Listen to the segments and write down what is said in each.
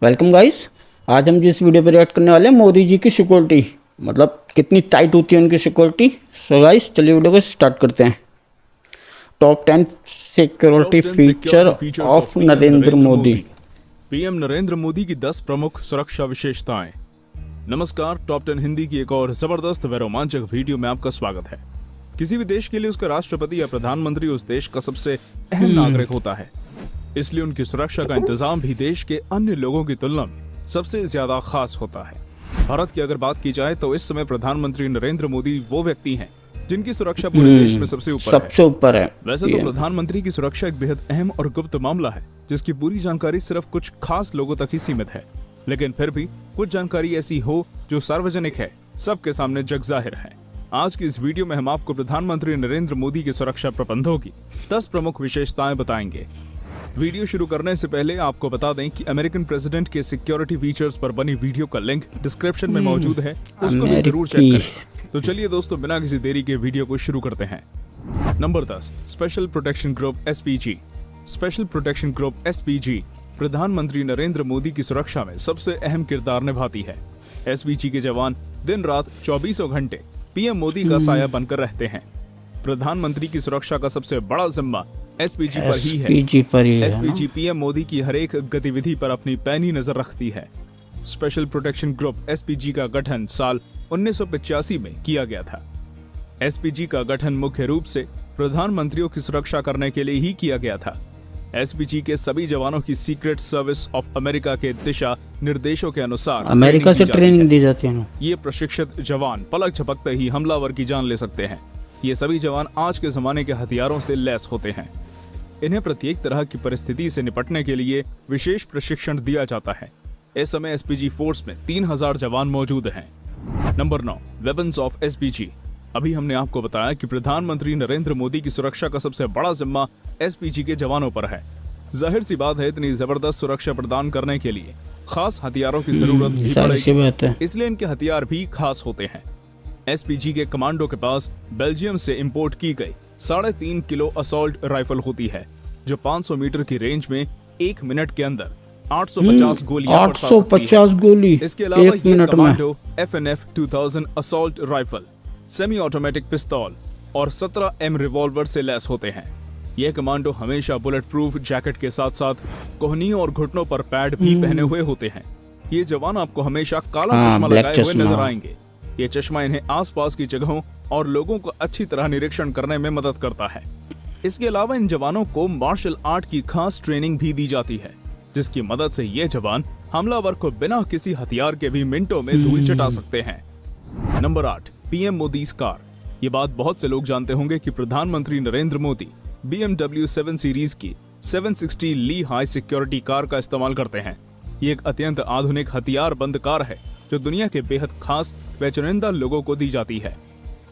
Welcome guys. आज हम जिस वीडियो पे रिएक्ट करने वाले हैं मोदी जी की सिक्योरिटी, मतलब कितनी टाइट होती है उनकी सिक्योरिटी। सो गाइस चलिए वीडियो को स्टार्ट करते हैं। Top 10 security feature of Narendra Modi. PM Narendra Modi की 10 प्रमुख सुरक्षा विशेषताएं। नमस्कार, टॉप 10 हिंदी की एक और जबरदस्त व रोमांचक वीडियो में आपका स्वागत है। किसी भी देश के लिए उसका राष्ट्रपति या प्रधानमंत्री उस देश का सबसे अहम नागरिक होता है, इसलिए उनकी सुरक्षा का इंतजाम भी देश के अन्य लोगों की तुलना में सबसे ज्यादा खास होता है। भारत की अगर बात की जाए तो इस समय प्रधानमंत्री नरेंद्र मोदी वो व्यक्ति हैं जिनकी सुरक्षा पूरे देश में सबसे ऊपर है। वैसे तो प्रधानमंत्री की सुरक्षा एक बेहद अहम और गुप्त मामला है, जिसकी पूरी जानकारी सिर्फ कुछ खास लोगों तक ही सीमित है, लेकिन फिर भी कुछ जानकारी ऐसी हो जो सार्वजनिक है, सबके सामने जग जाहिर है। आज की इस वीडियो में हम आपको प्रधानमंत्री नरेंद्र मोदी के सुरक्षा प्रबंधों की 10 प्रमुख विशेषताएं बताएंगे। वीडियो शुरू करने से पहले आपको बता दें कि अमेरिकन प्रेसिडेंट के सिक्योरिटी फीचर्स पर बनी वीडियो का लिंक डिस्क्रिप्शन में मौजूद है, उसको भी जरूर चेक करें। तो चलिए दोस्तों, बिना किसी देरी के वीडियो को शुरू करते हैं। Number 10, special protection group SPG. Special protection group SPG प्रधानमंत्री नरेंद्र मोदी की सुरक्षा में सबसे अहम किरदार निभाती है। एसपीजी के जवान दिन रात 24 घंटे पीएम मोदी का साया बनकर रहते हैं। प्रधानमंत्री की सुरक्षा का सबसे बड़ा जिम्मा एसपीजी पर ही है। एसपीजी पीएम मोदी की हर एक गतिविधि पर अपनी पैनी नजर रखती है। स्पेशल प्रोटेक्शन ग्रुप एसपीजी का गठन साल 1985 में किया गया था। एसपीजी का गठन मुख्य रूप से प्रधानमंत्रियों की सुरक्षा करने के लिए ही किया गया था। एसपीजी के सभी जवानों की सीक्रेट सर्विस ऑफ अमेरिका के दिशा निर्देशों के अनुसार अमेरिका से ट्रेनिंग दी जाती है। ये प्रशिक्षित जवान पलक झपकते ही हमलावर की जान ले सकते हैं। ये सभी जवान आज के जमाने के हथियारों से लैस होते हैं। इन्हें प्रत्येक तरह की परिस्थिति से निपटने के लिए विशेष प्रशिक्षण दिया जाता है। इस समय एसपीजी फोर्स में 3000 जवान मौजूद हैं। Number 9, weapons of SPG. अभी हमने आपको बताया कि प्रधानमंत्री नरेंद्र मोदी की सुरक्षा का सबसे बड़ा जिम्मा एसपीजी के जवानों पर है। जाहिर सी बात है, इतनी जबरदस्त सुरक्षा प्रदान करने के लिए खास हथियारों की जरूरत भी पड़ेगी, इसलिए इनके हथियार भी खास होते हैं। एसपीजी के कमांडो के पास बेल्जियम से इंपोर्ट की गई 3.5 किलो असॉल्ट राइफल होती है, जो 500 मीटर की रेंज में 1 मिनट के अंदर 850 गोलियां 850 गोली इसके अलावा ये commando FNF 2000 assault rifle, semi automatic पिस्तौल और 17M रिवॉल्वर से लैस होते हैं। यह कमांडो हमेशा बुलेट प्रूफ जैकेट के साथ साथ कोहनी और घुटनों पर पैड भी पहने हुए होते हैं। ये जवान आपको हमेशा काला चश्मा लगाए हुए नजर आएंगे। ये चश्मा इन्हें आसपास की जगहों और लोगों को अच्छी तरह निरीक्षण करने में मदद करता है। इसके अलावा इन जवानों को मार्शल आर्ट की खास ट्रेनिंग भी दी जाती है, जिसकी मदद से ये जवान हमलावर को बिना किसी हथियार के भी मिनटों में धूल चटा सकते हैं। Number 8, PM Modi car. ये बात बहुत से लोग जानते होंगे कि प्रधानमंत्री नरेंद्र मोदी BMW 7 सीरीज की 760 ली हाई सिक्योरिटी कार का इस्तेमाल करते हैं। ये एक अत्यंत आधुनिक हथियार बंद कार है जो दुनिया के बेहद खास व चुनिंदा लोगों को दी जाती है।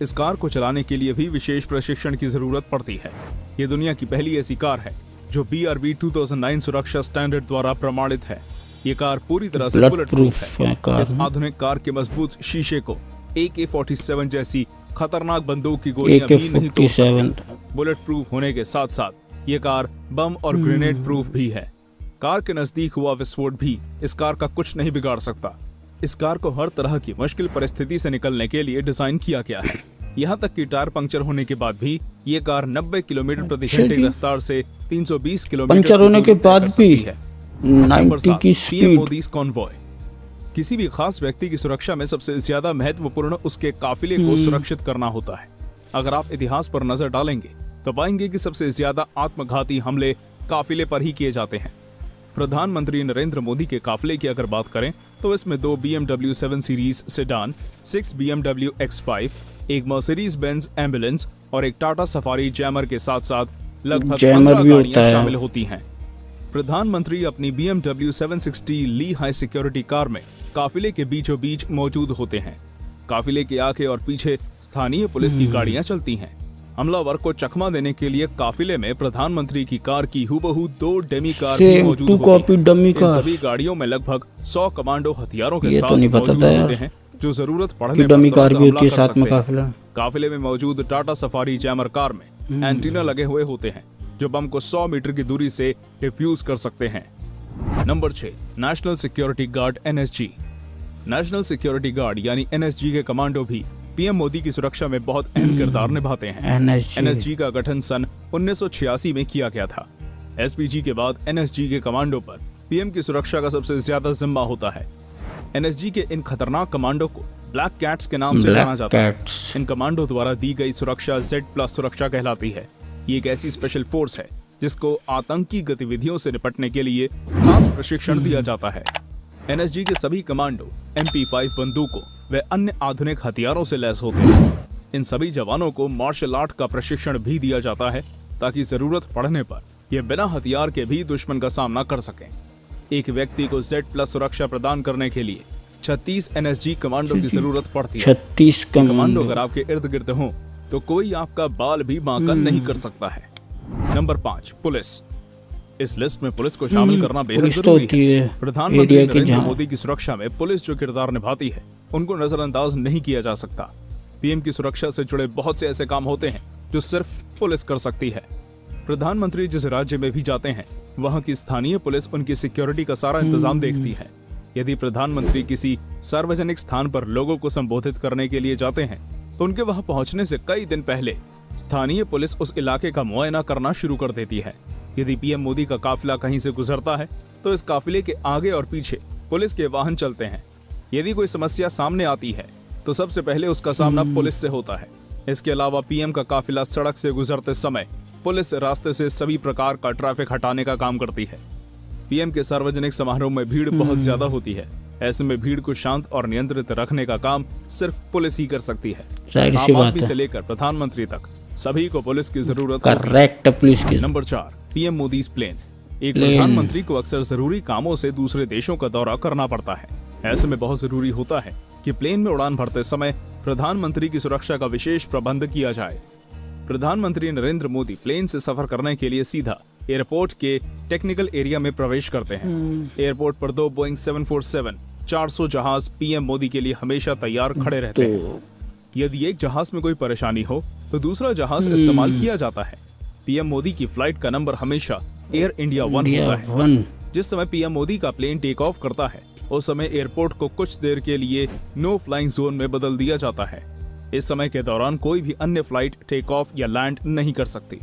इस कार को चलाने के लिए भी विशेष प्रशिक्षण की जरूरत पड़ती है। ये दुनिया की पहली ऐसी कार है जो BRV 2009 सुरक्षा स्टैंडर्ड द्वारा प्रमाणित है। ये कार पूरी तरह से बुलेट प्रूफ है। इस आधुनिक कार के मजबूत शीशे को AK-47 जैसी खतरनाक बंदूक की गोलियां भी नहीं तोड़ सकती। बुलेट प्रूफ होने के साथ साथ ये कार बम और ग्रेनेड प्रूफ भी है। कार के नजदीक हुआ विस्फोट भी इस कार का कुछ नहीं बिगाड़ सकता। इस कार को हर तरह की मुश्किल परिस्थिति से निकलने के लिए डिजाइन किया गया है। यहाँ तक कि टायर पंक्चर होने के बाद भी ये कार 90 किलोमीटर प्रति घंटे की रफ्तार से 320 किलोमीटर पंक्चर होने के बाद भी है। 90 की स्पीड। मोदी कॉन्वॉय। किसी भी खास व्यक्ति की सुरक्षा में सबसे ज्यादा महत्वपूर्ण उसके काफिले को सुरक्षित करना होता है। अगर आप इतिहास पर नजर डालेंगे तो पाएंगे कि सबसे ज्यादा आत्मघाती हमले काफिले पर ही किए जाते हैं। प्रधानमंत्री नरेंद्र मोदी के काफिले की अगर बात करें तो इसमें 2 BMW 7 series sedan, 6 BMW X5, एक मर्सिडीज बेंज एम्बुलेंस और एक टाटा सफारी जैमर के साथ साथ लगभग 15 गाड़ियां शामिल होती हैं। प्रधानमंत्री अपनी BMW 760 ली हाई सिक्योरिटी कार में काफिले के बीचों बीच मौजूद होते हैं। काफिले के आगे और पीछे स्थानीय पुलिस की गाड़ियां चलती हैं। हमलावर को चकमा देने के लिए काफिले में प्रधानमंत्री की कार की हुबहू 2 डेमी कार भी मौजूद होती हैं। इन सभी गाड़ियों में लगभग 100 कमांडो हथियारों के साथ मौजूद होते हैं, जो जरूरत पड़ने पर डमी कार भी होती है साथ में। काफिले में मौजूद टाटा सफारी जैमर कार में एंटीना लगे हुए होते हैं, जो बम को 100 मीटर की दूरी से डिफ्यूज कर सकते हैं। Number 6, national security guard NSG. National security guard यानी एनएसजी के कमांडो भी पीएम मोदी की सुरक्षा में बहुत अहम किरदार निभाते हैं। एनएसजी का गठन सन 1986 में किया गया था। एसपीजी के बाद एनएसजी के कमांडो पर पीएम की सुरक्षा का सबसे ज्यादा जिम्मा होता है। एनएसजी के इन खतरनाक कमांडो को ब्लैक कैट्स के नाम से जाना जाता है। इन कमांडो द्वारा दी गई सुरक्षा Z+ सुरक्षा कहलाती है। ये एक ऐसी स्पेशल फोर्स है जिसको आतंकी गतिविधियों से निपटने के लिए खास प्रशिक्षण दिया जाता है। एनएसजी के सभी कमांडो MP5 बंदूकों व अन्य आधुनिक हथियारों से लैस होते हैं। इन सभी जवानों को मार्शल आर्ट का प्रशिक्षण भी दिया जाता है ताकि जरूरत पड़ने पर ये बिना हथियार के भी दुश्मन का सामना कर सकें। एक व्यक्ति को Z+ सुरक्षा प्रदान करने के लिए 36 एनएसजी कमांडो की जरूरत पड़ती है। 36 कमांडो अगर आपके इर्द गिर्द हो तो कोई आपका बाल भी बांका नहीं कर सकता है। Number 5, police. इस लिस्ट में पुलिस को शामिल करना बेहद जरूरी है। प्रधानमंत्री नरेंद्र मोदी की सुरक्षा में पुलिस जो किरदार निभाती है उनको नजरअंदाज नहीं किया जा सकता। पीएम की सुरक्षा से जुड़े बहुत से ऐसे काम होते हैं जो सिर्फ पुलिस कर सकती है। प्रधानमंत्री जिस राज्य में भी जाते हैं वहां की स्थानीय पुलिस उनकी सिक्योरिटी का सारा इंतजाम देखती है। यदि प्रधानमंत्री किसी सार्वजनिक स्थान पर लोगों को संबोधित करने के लिए जाते हैं तो उनके वहां पहुंचने से कई दिन पहले स्थानीय पुलिस उस इलाके का मुआयना करना शुरू कर देती है। यदि पीएम मोदी का काफिला कहीं से गुजरता है तो इस काफिले के आगे और पीछे पुलिस के वाहन चलते हैं। यदि कोई समस्या सामने आती है तो सबसे पहले उसका सामना पुलिस से होता है। इसके अलावा पीएम का काफिला सड़क से गुजरते समय पुलिस रास्ते से सभी प्रकार का ट्रैफिक हटाने का काम करती है। पीएम के सार्वजनिक समारोह में भीड़ बहुत ज्यादा होती है। ऐसे में भीड़ को शांत और नियंत्रित रखने का काम सिर्फ पुलिस ही कर सकती है। आम आदमी से लेकर प्रधानमंत्री तक सभी को पुलिस की जरूरत है। Number 4, PM Modi's plane. एक प्रधानमंत्री को अक्सर जरूरी कामों से दूसरे देशों का दौरा करना पड़ता है। ऐसे में बहुत जरूरी होता है कि प्लेन में उड़ान भरते समय प्रधानमंत्री की सुरक्षा का विशेष प्रबंध किया जाए। प्रधानमंत्री नरेंद्र मोदी प्लेन से सफर करने के लिए सीधा एयरपोर्ट के टेक्निकल एरिया में प्रवेश करते हैं। एयरपोर्ट पर 2 बोइंग 747-400 जहाज पीएम मोदी के लिए हमेशा तैयार खड़े रहते हैं। यदि एक जहाज में कोई परेशानी हो तो दूसरा जहाज इस्तेमाल किया जाता है। पीएम मोदी की फ्लाइट का नंबर हमेशा एयर इंडिया 1 होता है। जिस समय पीएम मोदी का प्लेन टेक ऑफ करता है उस समय एयरपोर्ट को कुछ देर के लिए नो फ्लाइंग जोन में बदल दिया जाता है। इस समय के दौरान कोई भी अन्य फ्लाइट टेक ऑफ या लैंड नहीं कर सकती।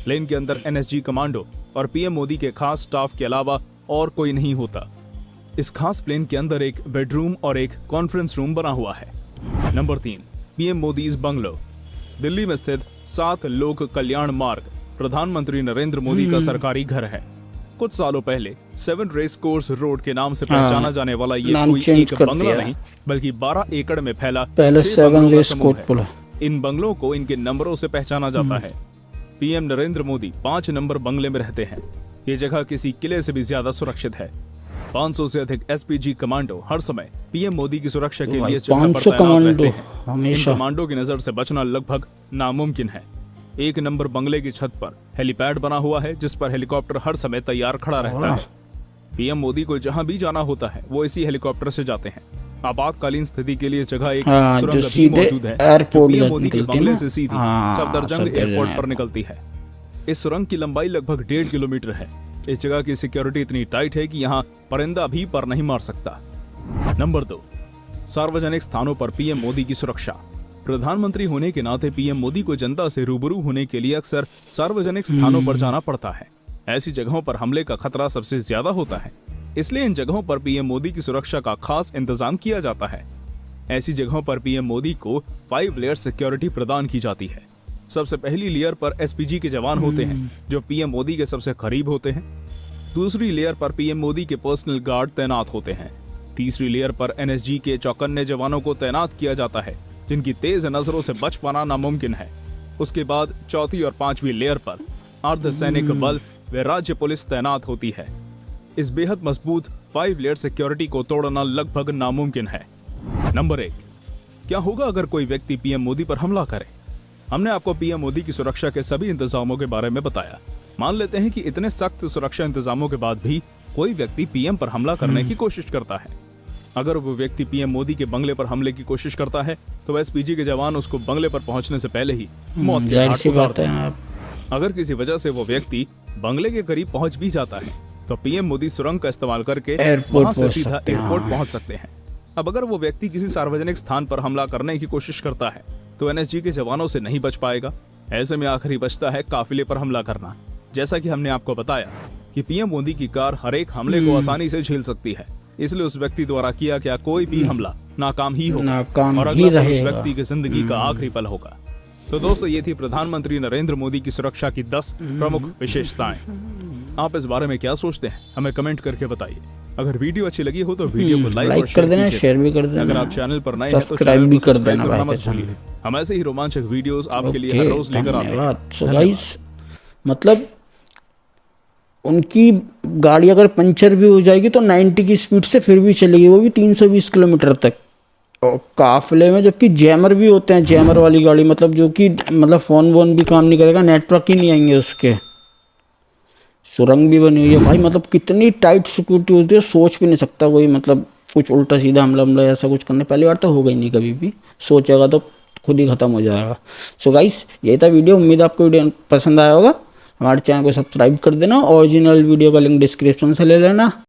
प्लेन के अंदर एनएसजी कमांडो और पीएम मोदी के खास स्टाफ के अलावा और कोई नहीं होता। इस खास प्लेन के अंदर एक बेडरूम और एक कॉन्फ्रेंस रूम बना हुआ है। Number 3, PM Modi's bungalow. Delhi में स्थित 7 लोक कल्याण मार्ग प्रधानमंत्री नरेंद्र मोदी का सरकारी घर है। कुछ सालों पहले 7 रेस कोर्स रोड के नाम से पहचाना जाने वाला ये कोई एक बंगला नहीं बल्कि 12 एकड़ में फैला 7 रेस कोर्स। इन बंगलों को इनके नंबरों से पहचाना जाता है। पीएम नरेंद्र मोदी 5 नंबर बंगले में रहते हैं। ये जगह किसी किले से भी ज्यादा सुरक्षित है। 500 से अधिक एसपीजी कमांडो हर समय पीएम मोदी की सुरक्षा के लिए जगह पर तैनात रहते हैं। इन कमांडो की नजर से बचना लगभग नामुमकिन है। 1 नंबर बंगले की छत पर हेलीपैड बना हुआ है जिस पर हेलीकॉप्टर हर समय तैयार खड़ा रहता है। पीएम मोदी को जहां भी जाना होता है वो इसी हेलीकॉप्टर से जाते हैं। आपातकालीन स्थिति के लिए इस जगह एक सुरंग भी मौजूद है जो पीएम मोदी के बंगले से सीधी सफदरजंग एयरपोर्ट पर निकलती है। इस सुरंग की लंबाई लगभग 1.5 किलोमीटर है। इस जगह की सिक्योरिटी इतनी टाइट है कि यहाँ परिंदा भी पर नहीं मार सकता। नंबर 2, सार्वजनिक स्थानों पर पीएम मोदी की सुरक्षा। प्रधानमंत्री होने के नाते पीएम मोदी को जनता से रूबरू होने के लिए अक्सर सार्वजनिक स्थानों पर जाना पड़ता है। ऐसी जगहों पर हमले का खतरा सबसे ज्यादा होता है, इसलिए इन जगहों पर पीएम मोदी की सुरक्षा का खास इंतजाम किया जाता है। ऐसी जगहों पर पीएम मोदी को 5 लेयर सिक्योरिटी प्रदान की जाती है। सबसे पहली लेयर पर एसपीजी के जवान होते हैं जो पीएम मोदी के सबसे करीब होते हैं। दूसरी लेयर पर पीएम मोदी के पर्सनल गार्ड तैनात होते हैं। तीसरी लेयर पर एनएसजी के चौकन्ने जवानों को तैनात किया जाता है जिनकी तेज नजरों से बच पाना नामुमकिन है। उसके बाद चौथी और 5वीं लेयर पर अर्धसैनिक बल व राज्य पुलिस तैनात होती है। इस बेहद मजबूत 5 लेयर सिक्योरिटी को तोड़ना लगभग नामुमकिन है। नंबर 1, क्या होगा अगर कोई व्यक्ति पीएम मोदी पर हमला करे? हमने आपको पीएम मोदी की सुरक्षा के सभी इंतजामों के बारे में बताया। मान लेते हैं कि इतने सख्त सुरक्षा इंतजामों के बाद भी कोई व्यक्ति पीएम पर हमला करने की कोशिश करता है। अगर वो व्यक्ति पीएम मोदी के बंगले पर हमले की कोशिश करता है तो एसपीजी के जवान उसको बंगले पर पहुंचने से पहले ही मौत के घाट उतारते हैं। अगर किसी वजह से वो व्यक्ति बंगले के करीब पहुंच भी जाता है तो पीएम मोदी सुरंग का इस्तेमाल करके एयरपोर्ट वहां से पहुंच सीधा सकते हैं, एयरपोर्ट हाँ। पहुंच सकते हैं। अब अगर वो व्यक्ति किसी सार्वजनिक स्थान पर हमला करने की कोशिश करता है तो एनएसजी के जवानों से नहीं बच पाएगा। ऐसे में आखिरी बचता है काफिले पर हमला करना। जैसा कि हमने आपको बताया कि पीएम मोदी की कार हर एक हमले को आसानी से झेल सकती है, इसलिए उस व्यक्ति द्वारा किया गया कोई भी हमला नाकाम ही होगा नाकाम और ही अगला पल उस रहेगा। व्यक्ति की जिंदगी का आखिरी पल होगा। तो दोस्तों, ये थी प्रधानमंत्री नरेंद्र मोदी की सुरक्षा की 10 प्रमुख विशेषताएं। आप इस बारे में क्या सोचते हैं, हमें कमेंट करके बताइए। अगर वीडियो अच्छी लगी हो तो वीडियो को लाइक और लाइक कर देना, कीजिए। शेयर भी कर देना। अगर आप चैनल पर नए हैं तो सब्सक्राइब चैनल भी को कर सब्सक्राइब देना करना भाई मत के भूलिए। हम ऐसे ही रोमांचक वीडियोस आपके लिए हर ओके, रोज लेकर आते हैं। धन्यवाद। सो धन्यवाद। गाइस, मतलब उनकी गाड़ी अगर पंचर भी हो जाएगी तो 90 की स्पीड से फिर भी चलेगी, वो भी 320 किलोमीटर तक। और काफिले में जबकि जैमर भी होते हैं, जैमर वाली गाड़ी, मतलब जो कि मतलब फ़ोन वोन भी काम नहीं करेगा, नेटवर्क ही नहीं आएंगे उसके। सुरंग भी बनी हुई है भाई, मतलब कितनी टाइट सिक्योरिटी होती है, सोच भी नहीं सकता कोई, मतलब कुछ उल्टा सीधा हमला ऐसा कुछ करने। पहली बार तो होगा ही नहीं, कभी भी सोचेगा तो खुद ही ख़त्म हो जाएगा। सो गाइस, यही था वीडियो। उम्मीद है आपको वीडियो पसंद आया होगा। हमारे चैनल को सब्सक्राइब कर देना। ओरिजिनल वीडियो का लिंक डिस्क्रिप्शन से ले लेना।